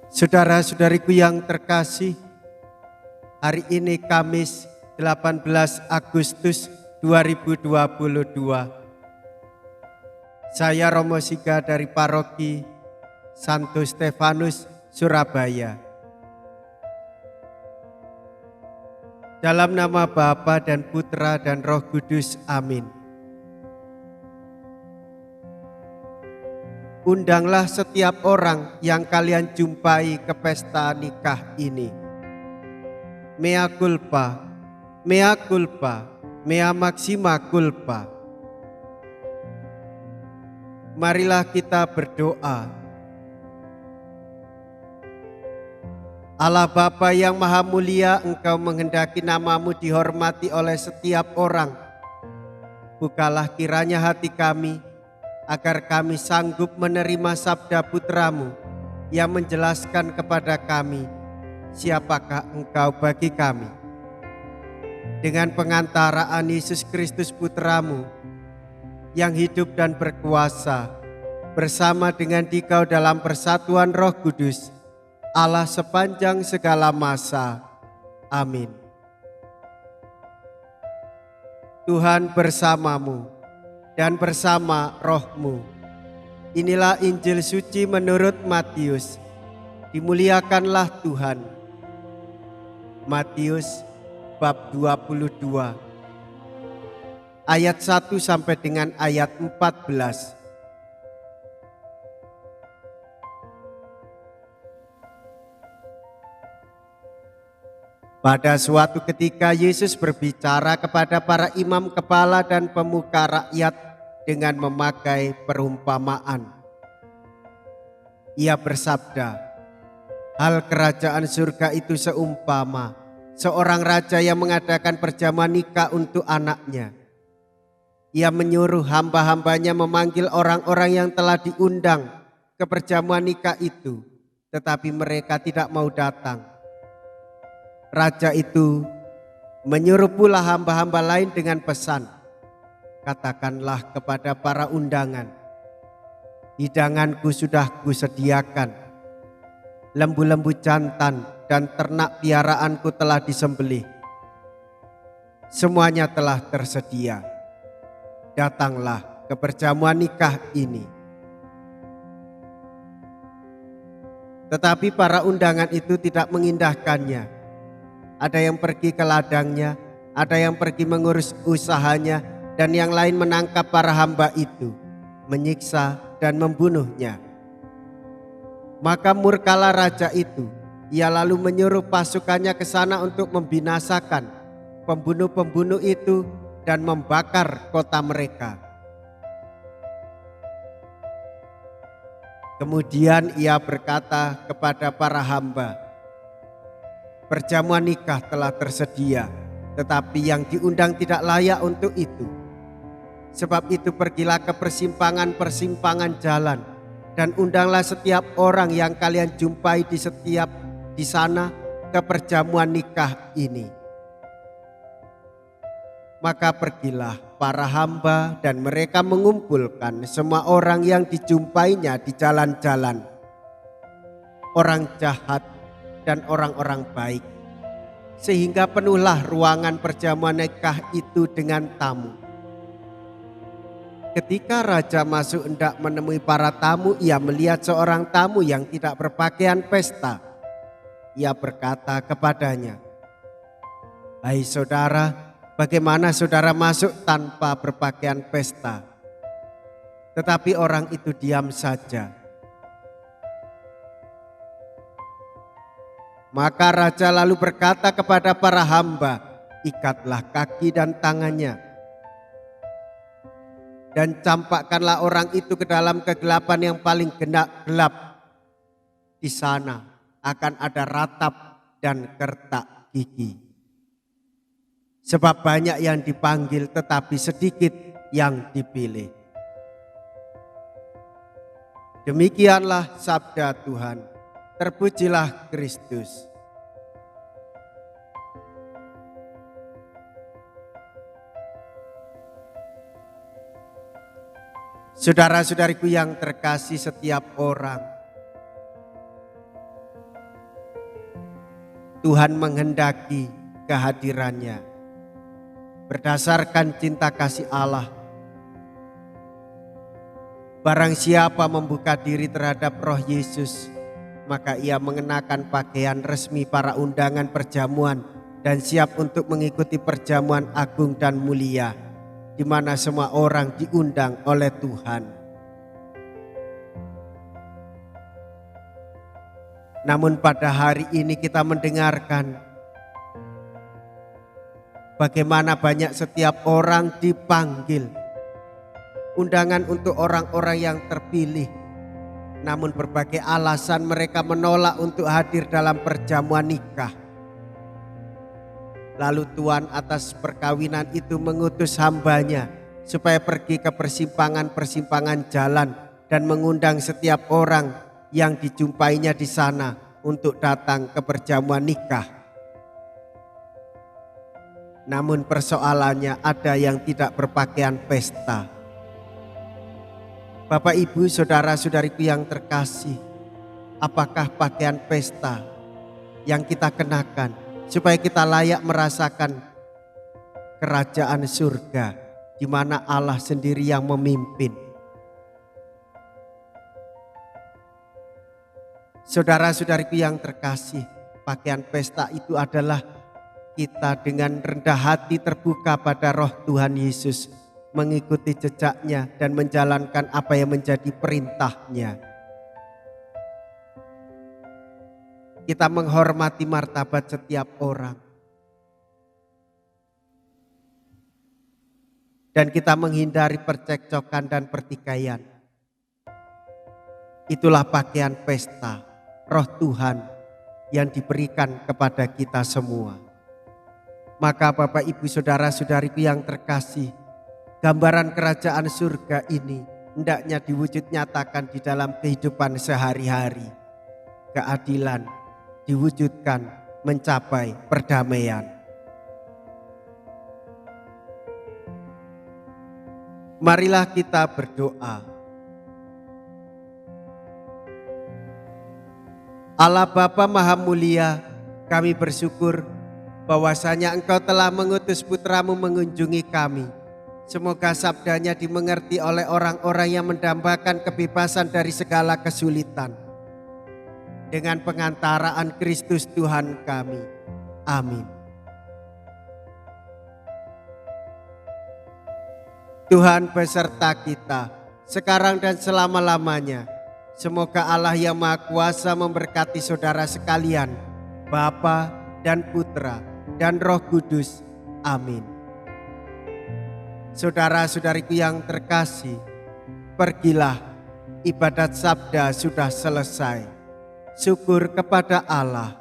Saudara-saudariku yang terkasih, hari ini Kamis 18 Agustus 2022. Saya Romo Siga dari Paroki Santo Stefanus, Surabaya. Dalam nama Bapa dan Putra dan Roh Kudus, amin. Undanglah setiap orang yang kalian jumpai ke pesta nikah ini. Mea culpa, mea culpa, mea maxima culpa. Marilah kita berdoa. Allah Bapa yang Maha Mulia, Engkau menghendaki namamu dihormati oleh setiap orang. Bukalah kiranya hati kami, agar kami sanggup menerima sabda putramu yang menjelaskan kepada kami siapakah engkau bagi kami. Dengan pengantaraan Yesus Kristus putramu yang hidup dan berkuasa bersama dengan Dikau dalam persatuan Roh Kudus, Allah sepanjang segala masa. Amin. Tuhan bersamamu dan bersama rohmu. Inilah Injil suci menurut Matius. Dimuliakanlah Tuhan. Matius bab 22 ayat 1 sampai dengan ayat 14. Pada suatu ketika Yesus berbicara kepada para imam kepala dan pemuka rakyat dengan memakai perumpamaan. Ia bersabda, hal kerajaan surga itu seumpama seorang raja yang mengadakan perjamuan nikah untuk anaknya. Ia menyuruh hamba-hambanya memanggil orang-orang yang telah diundang ke perjamuan nikah itu, tetapi mereka tidak mau datang. Raja itu menyuruh pula hamba-hamba lain dengan pesan, katakanlah kepada para undangan, hidanganku sudah kusediakan, lembu-lembu jantan dan ternak piaraanku telah disembelih. Semuanya telah tersedia. Datanglah ke perjamuan nikah ini. Tetapi para undangan itu tidak mengindahkannya. Ada yang pergi ke ladangnya, ada yang pergi mengurus usahanya, dan yang lain menangkap para hamba itu, menyiksa dan membunuhnya. Maka murkalah raja itu. Ia lalu menyuruh pasukannya ke sana untuk membinasakan pembunuh-pembunuh itu dan membakar kota mereka. Kemudian ia berkata kepada para hamba, perjamuan nikah telah tersedia, tetapi yang diundang tidak layak untuk itu. Sebab itu pergilah ke persimpangan-persimpangan jalan dan undanglah setiap orang yang kalian jumpai di sana ke perjamuan nikah ini. Maka pergilah para hamba dan mereka mengumpulkan semua orang yang dijumpainya di jalan-jalan, orang jahat dan orang-orang baik, sehingga penuhlah ruangan perjamuan nikah itu dengan tamu. Ketika raja masuk hendak menemui para tamu, ia melihat seorang tamu yang tidak berpakaian pesta. Ia berkata kepadanya, hai saudara, bagaimana saudara masuk tanpa berpakaian pesta? Tetapi orang itu diam saja. Maka raja lalu berkata kepada para hamba, ikatlah kaki dan tangannya, dan campakkanlah orang itu ke dalam kegelapan yang paling gelap. Di sana akan ada ratap dan kertak gigi. Sebab banyak yang dipanggil tetapi sedikit yang dipilih. Demikianlah sabda Tuhan. Terpujilah Kristus. Saudara-saudariku yang terkasih, setiap orang Tuhan menghendaki kehadirannya. Berdasarkan cinta kasih Allah, barang siapa membuka diri terhadap Roh Yesus, maka ia mengenakan pakaian resmi para undangan perjamuan dan siap untuk mengikuti perjamuan agung dan mulia, di mana semua orang diundang oleh Tuhan. Namun pada hari ini kita mendengarkan bagaimana banyak setiap orang dipanggil, undangan untuk orang-orang yang terpilih. Namun berbagai alasan mereka menolak untuk hadir dalam perjamuan nikah. Lalu Tuhan atas perkawinan itu mengutus hambanya supaya pergi ke persimpangan-persimpangan jalan dan mengundang setiap orang yang dijumpainya di sana untuk datang ke perjamuan nikah. Namun persoalannya ada yang tidak berpakaian pesta. Bapak, Ibu, saudara-saudariku yang terkasih, apakah pakaian pesta yang kita kenakan supaya kita layak merasakan kerajaan surga di mana Allah sendiri yang memimpin? Saudara-saudariku yang terkasih, pakaian pesta itu adalah kita dengan rendah hati terbuka pada Roh Tuhan Yesus, mengikuti jejaknya dan menjalankan apa yang menjadi perintahnya. Kita menghormati martabat setiap orang. Dan kita menghindari percekcokan dan pertikaian. Itulah pakaian pesta Roh Tuhan yang diberikan kepada kita semua. Maka Bapak, Ibu, saudara-saudariku yang terkasih, gambaran kerajaan surga ini hendaknya diwujud nyatakan di dalam kehidupan sehari-hari. Keadilan diwujudkan mencapai perdamaian. Marilah kita berdoa. Allah Bapa Maha Mulia, kami bersyukur bahwasanya Engkau telah mengutus Putramu mengunjungi kami. Semoga sabdanya dimengerti oleh orang-orang yang mendambakan kebebasan dari segala kesulitan. Dengan pengantaraan Kristus Tuhan kami. Amin. Tuhan beserta kita, sekarang dan selama-lamanya. Semoga Allah yang Maha Kuasa memberkati saudara sekalian, Bapa dan Putra dan Roh Kudus. Amin. Saudara-saudariku yang terkasih, pergilah, ibadat sabda sudah selesai. Syukur kepada Allah.